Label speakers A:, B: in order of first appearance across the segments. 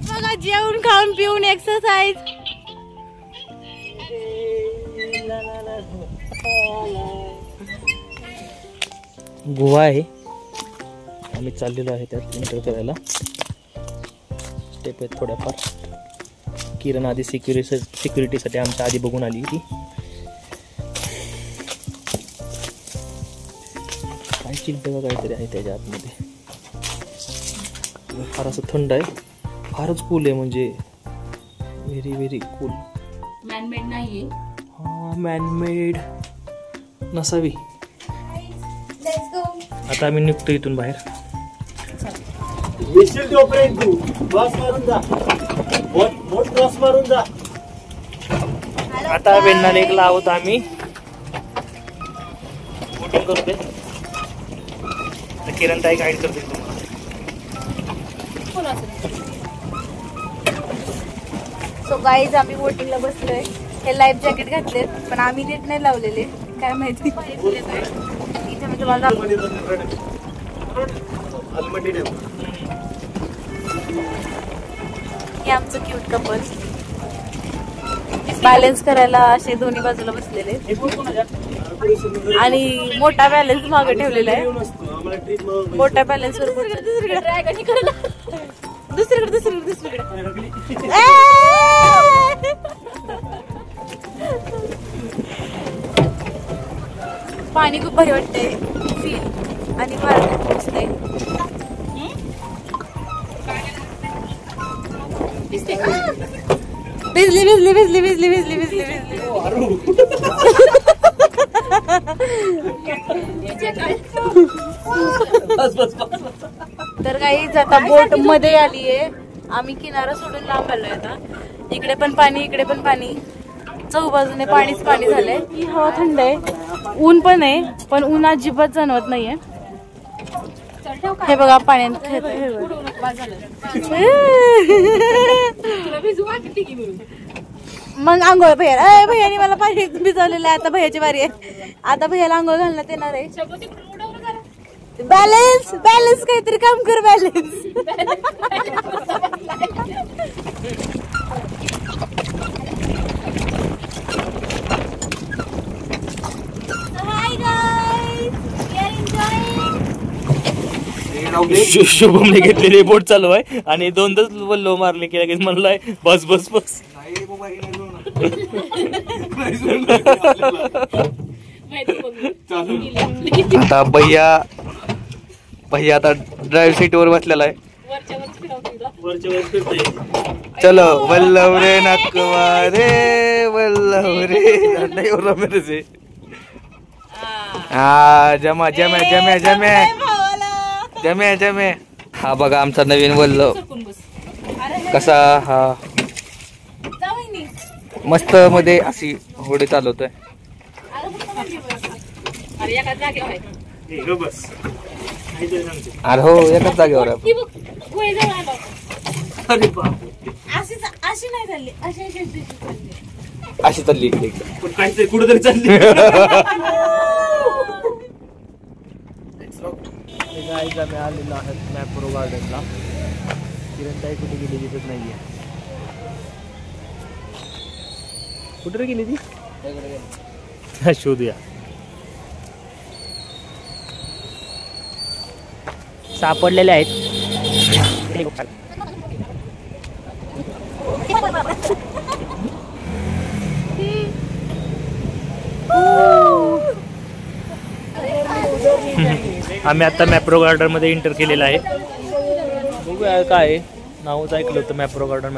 A: बघा जेवण खाऊन पिऊन एक्सरसाइज.
B: गोवा आहे, आम्ही चाललेलो आहे त्यात एंटर करायला. स्टेप आहेत थोड्याफार. किरण आधी सिक्युरिटीसाठी आमच्या आधी बघून आली ती. काय चिंता का काहीतरी आहे त्याच्या आतमध्ये. फार असं थंड आहे, फारच कूल आहे, म्हणजे व्हेरी व्हेरी कूल.
A: मॅनमेड नाहीये.
B: हा मॅनमेड नसावी. आता आम्ही निघतो इथून बाहेर. आता वेण्णा लेकला आहोत आम्ही. बोटिंग करतोय. किरण ताई गाईड करते तुम्हाला.
A: सो गाईज आम्ही बोटिंगला बसलोय. हे लाईफ जॅकेट घातले पण आम्ही नीट नाही लावलेले, काय माहिती. इथे मी तुम्हाला हे आमचं क्यूट कपल बॅलन्स करायला असे दोन्ही बाजूला बसलेले आणि मोठा बॅलन्स मागे ठेवलेला आहे. मोठ्या बॅलन्स वर दुसरीकडे पाणी खूप भारी वाटते फील आणि मार्ग पोचते. भिजली. तर काही आता बोट मध्ये आलीये. आम्ही किनारा सोडून लांब आलोय. आता इकडे पण पाणी, इकडे पण पाणी, चहूबाजूने पाणीच पाणी झालंय. ही हवा थंड आहे, ऊन पण आहे, पण ऊन अजिबात जाणवत नाहीये. हे बघा पाण्यात मग आंघोळ भैया. भैयानी मला पाणी भिजवलेलं आहे. आता भैयाची बारी आहे. आता भैयाला आंघोळ घालण्यात येणार आहे. बॅलन्स काहीतरी काम कर. बॅलन्स
B: शुभमने घेतलेली बोट चालू आहे आणि दोनदाच वल्लो मारले की लगेच म्हणलाय बस बस बस. आता भैया आता ड्राईव्ह सीट वर बसलेला आहे. चलो वल्लव रे नकवा रे वल्लव रे. नाही हो मेरे से. हा जमा जमे जमे जमे जमे जमे. हा बघा आमचा नवीन वल्लव कसा. हा मस्त मध्ये अशी होडी चालवतोय. अरे हो एकाच जागेवर अशी चालली इकडे कुठेतरी चालली. आम्ही आलेलो आहोत मॅप्रो गार्डनला. किरण ताई कुठे गेली दिसत नाहीये. कुठे गेली ती शोधूया. सापडलेले आहेत. आम्ही आता मॅप्रो गार्डन मध्ये एंटर केलेला आहे. बघूया काय नावच ऐकलं होतं मॅप्रो गार्डन.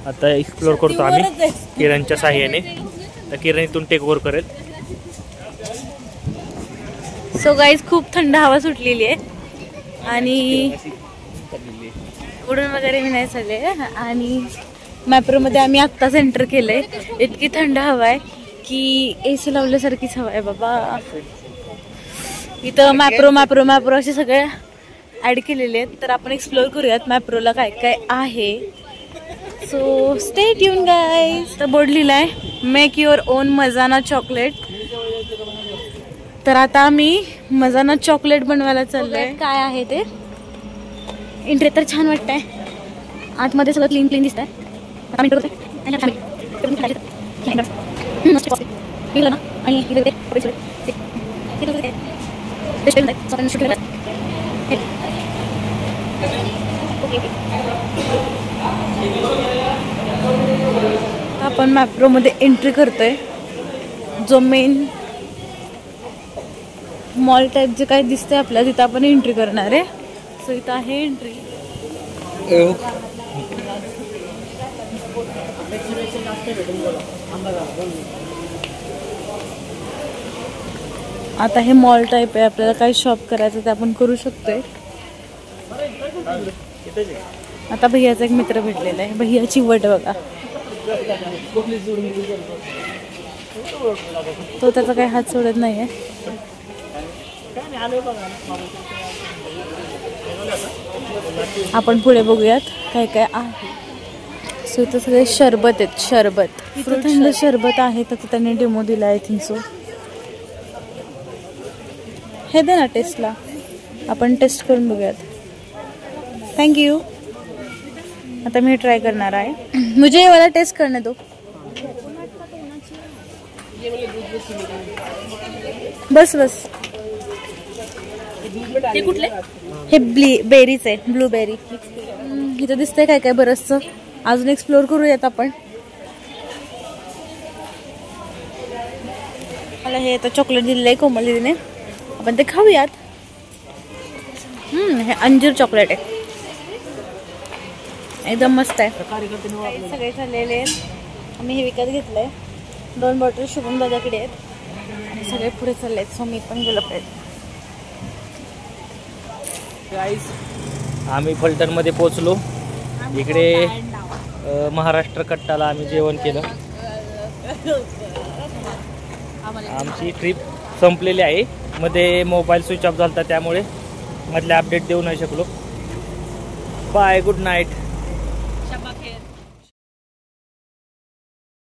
B: आता एक्सप्लोर करतो आम्ही किरणच्या साह्याने. तर किरण इथून टेक ओव्हर करेल.
A: सो गाईज खूप थंड हवा सुटलेली आहे आणि उडून वगैरे मी नाही चालले. आणि मॅप्रो मध्ये आम्ही आत्ताच एंटर केलंय. इतकी थंड हवा आहे की AC लावल्यासारखीच हवा आहे बाबा. इथं मॅप्रो असे सगळे ऍड केलेले आहेत. तर आपण एक्सप्लोर करूयात मॅप्रोला काय काय आहे. So stay tuned guys. तर बोर्ड लिहिलाय मेक युअर ओन मजाना चॉकलेट. तर आता आम्ही मजाना चॉकलेट बनवायला चाललोय. काय आहे ते एंट्री तर छान वाटतंय. आतमध्ये सगळं क्लीन क्लीन दिसतंय. आपण मॅप्रो मध्ये एंट्री करतोय. जो मेन मॉल टाइप जे काही दिसतंय आपल्याला तिथं आपण एंट्री करणार आहे. सो इथं आहे एंट्री. आता हे मॉल टाइप आहे. आपल्याला काही शॉप करायचं ते आपण करू शकतोय. आता भैयाचा एक मित्र भेटलेला आहे. भैयाची वट बघा. तो त्याचा काही हात सोडत नाहीये. आपण पुढे बघूयात काय काय आहे. सो इथं सगळे शरबत आहेत. शरबत थंड शरबत आहे. तर त्यांनी डेमो दिला आय थिंक सो. हे दे ना टेस्टला. आपण टेस्ट करून बघूयात. थँक्यू. आता मी ट्राय करणार आहे. मुझे ये वाला टेस्ट करने दो. बस बस. हे कुठले? हे बेरीच आहे. ब्लूबेरी. इथं दिसतंय काय काय बरंचसं. अजून एक्सप्लोर करूयात आपण. मला हे आता चॉकलेट दिलेलं आहे कोमल दीदीने. आपण ते खाऊयात. हे अंजीर चॉकलेट आहे. एकदम मस्त आहे. सगळे झालेले आहेत. आम्ही हे विकत घेतलंय. 2 बॉटल शुभम दादाकडे आहेत आणि सगळे पुढे चालले आहेत. सो मी पण गेलो पाहिजे.
B: आम्ही फलटणमध्ये पोहोचलो. इकडे महाराष्ट्र कट्टाला आम्ही जेवण केलं. आमची ट्रिप संपलेली आहे. मध्ये मोबाईल स्विच ऑफ झाला त्यामुळे मधले अपडेट देऊ नाही शकलो. बाय. Good night.